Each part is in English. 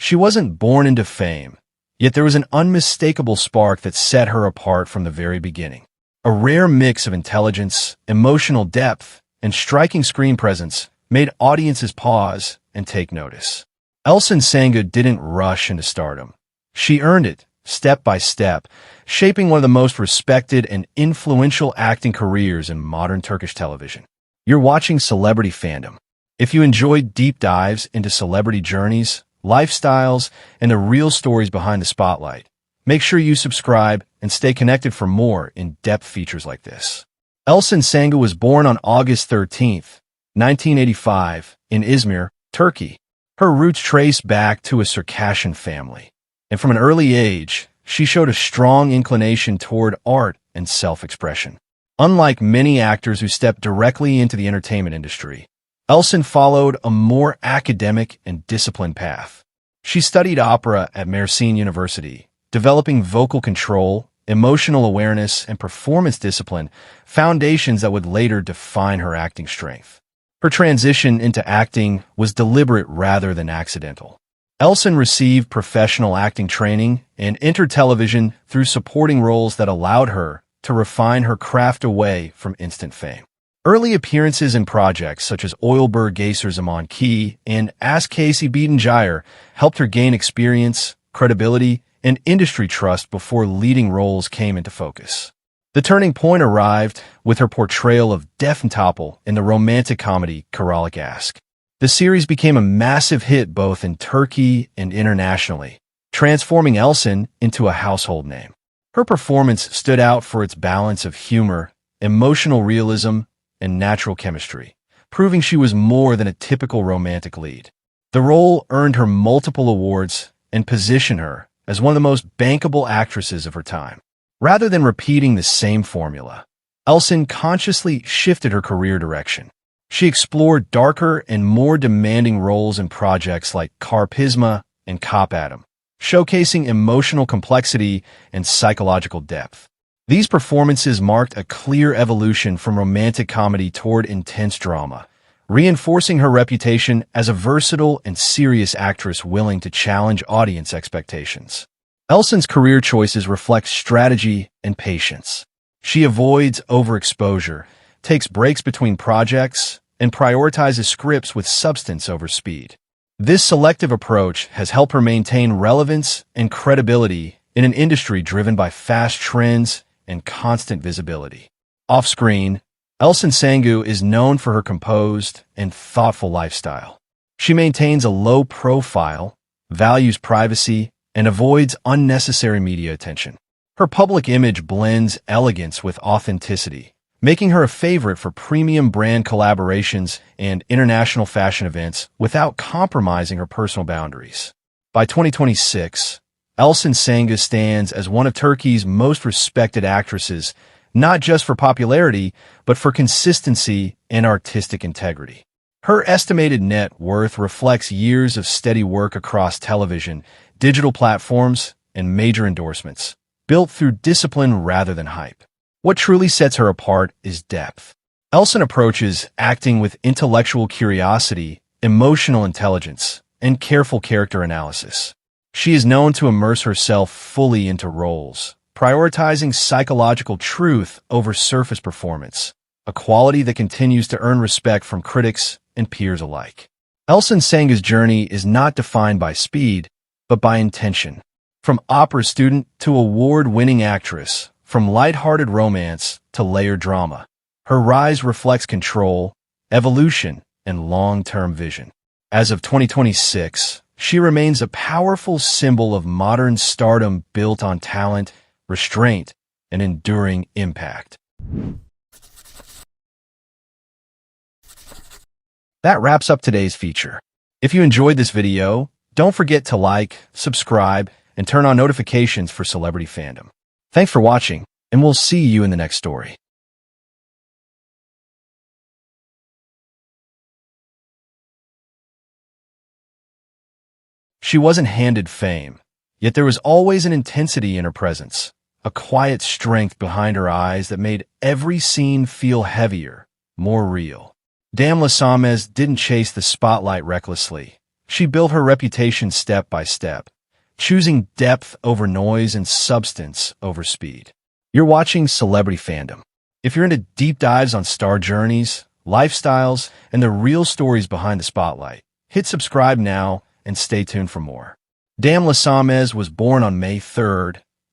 She wasn't born into fame, yet there was an unmistakable spark that set her apart from the very beginning. A rare mix of intelligence, emotional depth, and striking screen presence made audiences pause and take notice. Elcin Sangu didn't rush into stardom. She earned it, step by step, shaping one of the most respected and influential acting careers in modern Turkish television. You're watching Celebrity Fandom. If you enjoyed deep dives into celebrity journeys, lifestyles, and the real stories behind the spotlight, make sure you subscribe and stay connected for more in-depth features like this. Elcin Sangu was born on August 13, 1985, in Izmir, Turkey. Her roots trace back to a Circassian family, and from an early age, she showed a strong inclination toward art and self-expression. Unlike many actors who stepped directly into the entertainment industry, Elcin followed a more academic and disciplined path. She studied opera at Mersin University, developing vocal control, emotional awareness, and performance discipline, foundations that would later define her acting strength. Her transition into acting was deliberate rather than accidental. Elcin received professional acting training and entered television through supporting roles that allowed her to refine her craft away from instant fame. Early appearances in projects such as Oilberg Geyser Zaman Ki and Ask Casey Beaton Gyre helped her gain experience, credibility, and industry trust before leading roles came into focus. The turning point arrived with her portrayal of Defne Topal in the romantic comedy Karalık Aşk. The series became a massive hit both in Turkey and internationally, transforming Elcin into a household name. Her performance stood out for its balance of humor, emotional realism, and natural chemistry, proving she was more than a typical romantic lead. The role earned her multiple awards and positioned her as one of the most bankable actresses of her time. Rather than repeating the same formula, Elcin consciously shifted her career direction. She explored darker and more demanding roles in projects like Karpizma and Cop Adam, showcasing emotional complexity and psychological depth. These performances marked a clear evolution from romantic comedy toward intense drama, reinforcing her reputation as a versatile and serious actress willing to challenge audience expectations. Elcin's career choices reflect strategy and patience. She avoids overexposure, takes breaks between projects, and prioritizes scripts with substance over speed. This selective approach has helped her maintain relevance and credibility in an industry driven by fast trends and constant visibility. Off-screen, Elcin Sangu is known for her composed and thoughtful lifestyle. She maintains a low profile, values privacy, and avoids unnecessary media attention. Her public image blends elegance with authenticity, making her a favorite for premium brand collaborations and international fashion events without compromising her personal boundaries. By 2026, Elcin Sangu stands as one of Turkey's most respected actresses, not just for popularity, but for consistency and artistic integrity. Her estimated net worth reflects years of steady work across television, digital platforms, and major endorsements, built through discipline rather than hype. What truly sets her apart is depth. Elcin approaches acting with intellectual curiosity, emotional intelligence, and careful character analysis. She is known to immerse herself fully into roles, prioritizing psychological truth over surface performance, a quality that continues to earn respect from critics and peers alike. Elcin Sangu's journey is not defined by speed, but by intention. From opera student to award-winning actress, from light-hearted romance to layered drama, her rise reflects control, evolution, and long-term vision. As of 2026, she remains a powerful symbol of modern stardom built on talent, restraint, and enduring impact. That wraps up today's feature. If you enjoyed this video, don't forget to like, subscribe, and turn on notifications for Celebrity Fandom. Thanks for watching, and we'll see you in the next story. She wasn't handed fame, yet there was always an intensity in her presence, a quiet strength behind her eyes that made every scene feel heavier, more real. Damla Sonmez didn't chase the spotlight recklessly. she built her reputation step by step, choosing depth over noise and substance over speed. You're watching Celebrity Fandom. If you're into deep dives on star journeys, lifestyles, and the real stories behind the spotlight, hit subscribe now and stay tuned for more. Damla Sonmez was born on May 3,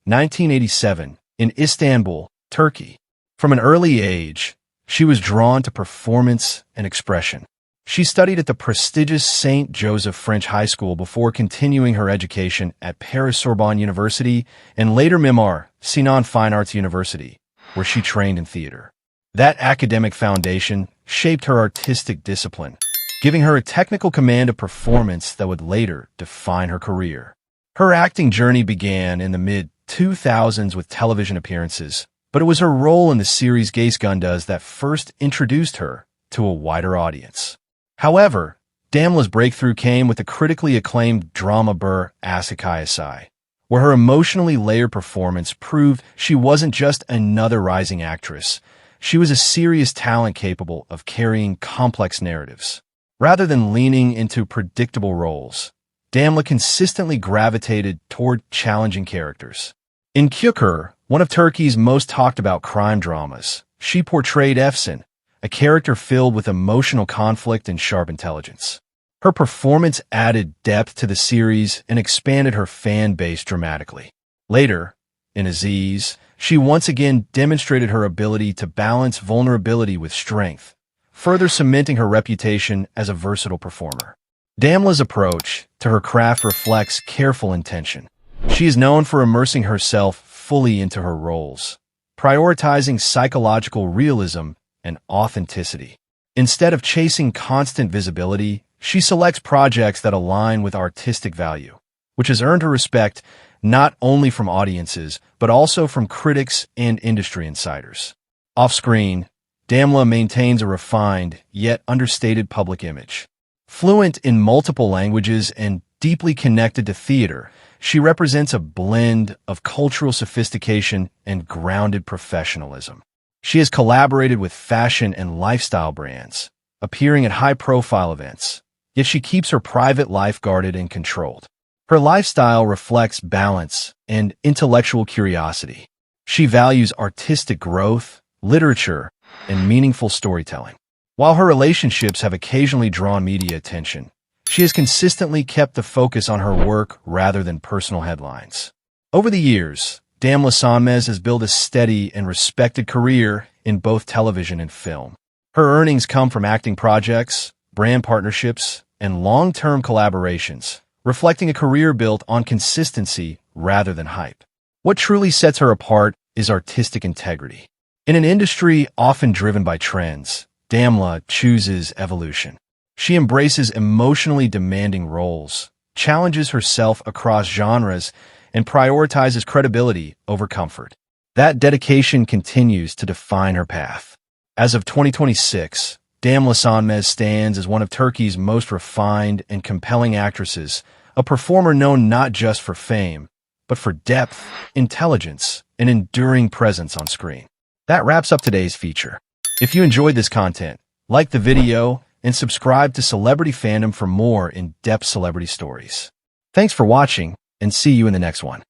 1987, in Istanbul, Turkey. From an early age, she was drawn to performance and expression. She studied at the prestigious St. Joseph French High School before continuing her education at Paris-Sorbonne University and later Mimar Sinan Fine Arts University, where she trained in theater. That academic foundation shaped her artistic discipline, giving her a technical command of performance that would later define her career. Her acting journey began in the mid-2000s with television appearances, but it was her role in the series Geisgundas that first introduced her to a wider audience. However, Damla's breakthrough came with the critically acclaimed drama Bur Asakayasai, where her emotionally layered performance proved she wasn't just another rising actress. She was a serious talent capable of carrying complex narratives. Rather than leaning into predictable roles, Damla consistently gravitated toward challenging characters. In Küker, one of Turkey's most talked-about crime dramas, she portrayed Elcin, a character filled with emotional conflict and sharp intelligence. Her performance added depth to the series and expanded her fan base dramatically. Later, in Aziz, she once again demonstrated her ability to balance vulnerability with strength, further cementing her reputation as a versatile performer. Damla's approach to her craft reflects careful intention. She is known for immersing herself fully into her roles, prioritizing psychological realism and authenticity. Instead of chasing constant visibility, she selects projects that align with artistic value, which has earned her respect not only from audiences, but also from critics and industry insiders. Off-screen, Damla maintains a refined, yet understated public image. Fluent in multiple languages and deeply connected to theater, she represents a blend of cultural sophistication and grounded professionalism. She has collaborated with fashion and lifestyle brands, appearing at high-profile events, yet she keeps her private life guarded and controlled. Her lifestyle reflects balance and intellectual curiosity. She values artistic growth, literature, and meaningful storytelling. While her relationships have occasionally drawn media attention, she has consistently kept the focus on her work rather than personal headlines. Over the years, Damla Sonmez has built a steady and respected career in both television and film. Her earnings come from acting projects, brand partnerships, and long-term collaborations, reflecting a career built on consistency rather than hype. What truly sets her apart is artistic integrity. In an industry often driven by trends, Damla chooses evolution. She embraces emotionally demanding roles, challenges herself across genres, and prioritizes credibility over comfort. That dedication continues to define her path. As of 2026, Damla Sonmez stands as one of Turkey's most refined and compelling actresses, a performer known not just for fame, but for depth, intelligence, and enduring presence on screen. That wraps up today's feature. If you enjoyed this content, like the video and subscribe to Celebrity Fandom for more in-depth celebrity stories. Thanks for watching, and see you in the next one.